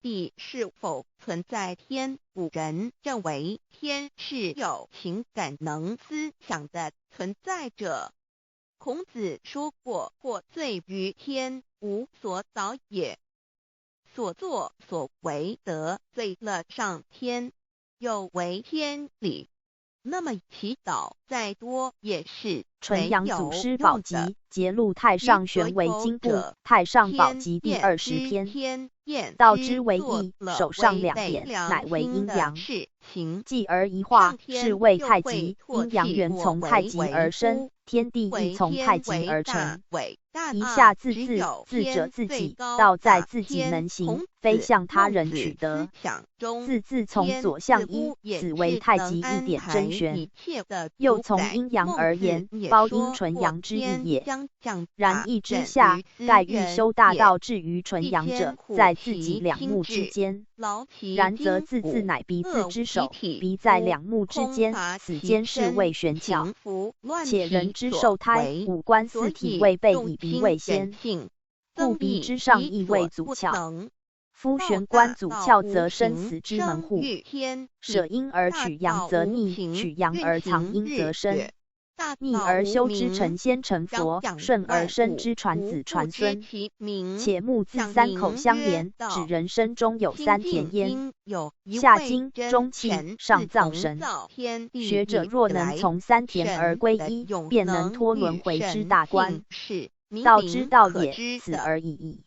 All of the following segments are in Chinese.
地是否存在天？古人认为天是有情感能思想的存在者。孔子说过：或罪于天，无所导也。所作所为得罪了上天，有违天理。那么祈祷再多也是纯阳祖师宝集节录太上玄为经部太上宝集第20篇。道之为义，手上两点，乃为阴阳。继而一化，是谓太极。阴阳原从太极而生，天地亦从太极而成。一下自自，自者自己，道在自己能行，非向他人取得。自从左向一，此为太极一点真玄。又从阴阳而言，包阴纯阳之意也。然义之下，盖欲修大道至于纯阳者，在自己两目之间。然则自乃鼻自之首，鼻在两目之间，此间是谓玄巧。且人之受胎，五官四体未备以鼻为先，故鼻之上亦谓足窍。夫玄关足窍，则生死之门户。舍阴而取阳，则逆；取阳而藏阴，则生。逆而修之成仙成佛，顺而生之传子传孙。且目自三口相连，指人身中有三田焉。下筋、中气、上藏神。学者若能从三田而归一，便能脱轮回之大关。道之道也，此而已矣。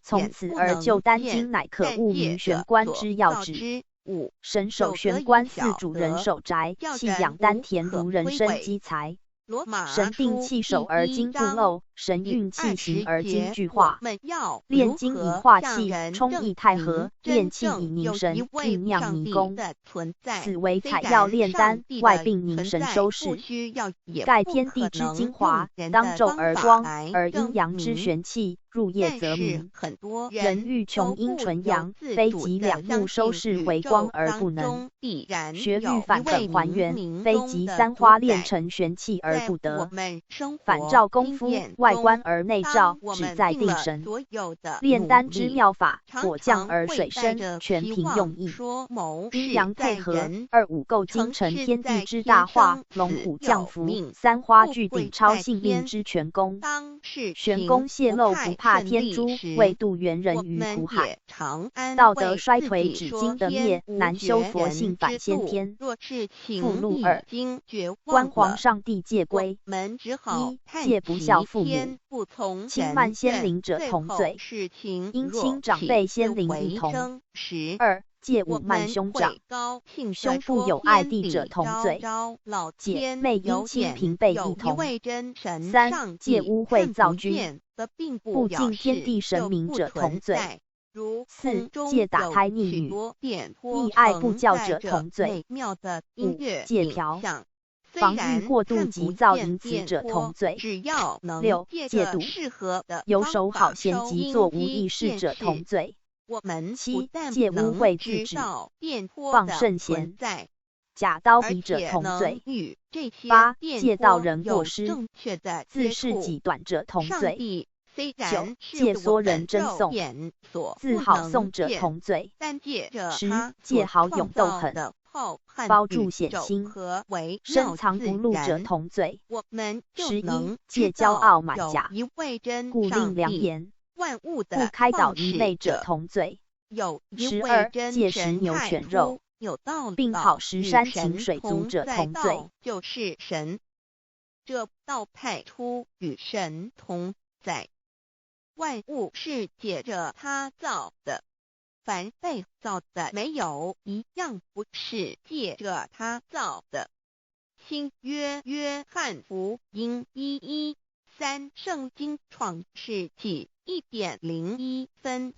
从此而就丹经，乃可悟明玄关之要旨。神守玄关，四主人守宅，气养丹田，如人生积财。神定气守而精不漏，神运气行而精俱化。炼精以化气，充溢太和；炼气以凝神，酝酿迷宫。此为采药炼丹，外并凝神收视。盖天地之精华，当昼而光，而阴阳之玄气，入夜则明。人欲穷阴纯阳，非及两目收视为光而不能。学欲反本还原，非及三花炼成玄气而不得。反照功夫，外观而内照，只在定神。炼丹之妙法，火降而水生，全凭用意。阴阳配合，二五构精成天地之大化，龙虎降伏，三花聚顶超性命之全功。玄功泄露，不怕天诛，为度元人于苦海。道德衰颓，只经得灭，难修佛性反先天。附录2，观皇上帝戒规。一、戒不孝父母，轻慢先灵者同罪，因亲长辈先灵一同。二、戒侮慢兄长，兄父有爱弟者同罪，姐妹因亲平辈一同。三、戒污秽造君，不敬天地神明者同罪。四、戒打胎逆女，溺爱不教者同罪。五、戒嫖，防御过度急躁淫子者同罪。六、戒赌，游手好闲及做无益事者同罪。七、戒污秽自止，放圣贤，假刀笔者同罪。八、戒道人过失，自恃己短者同罪。九、戒缩人争讼，自好讼者同罪。十、戒好勇斗狠，包住险心，深藏不露者同罪。11、戒骄傲满甲，故令良言，不开导愚昧者同罪。12、戒食牛犬肉，并好食山禽水族者同罪。就是神，这道派出与神同在。万物是借着他造的，凡被造的没有一样不是借着他造的。新约约翰福音1:13，圣经创世纪1.01分。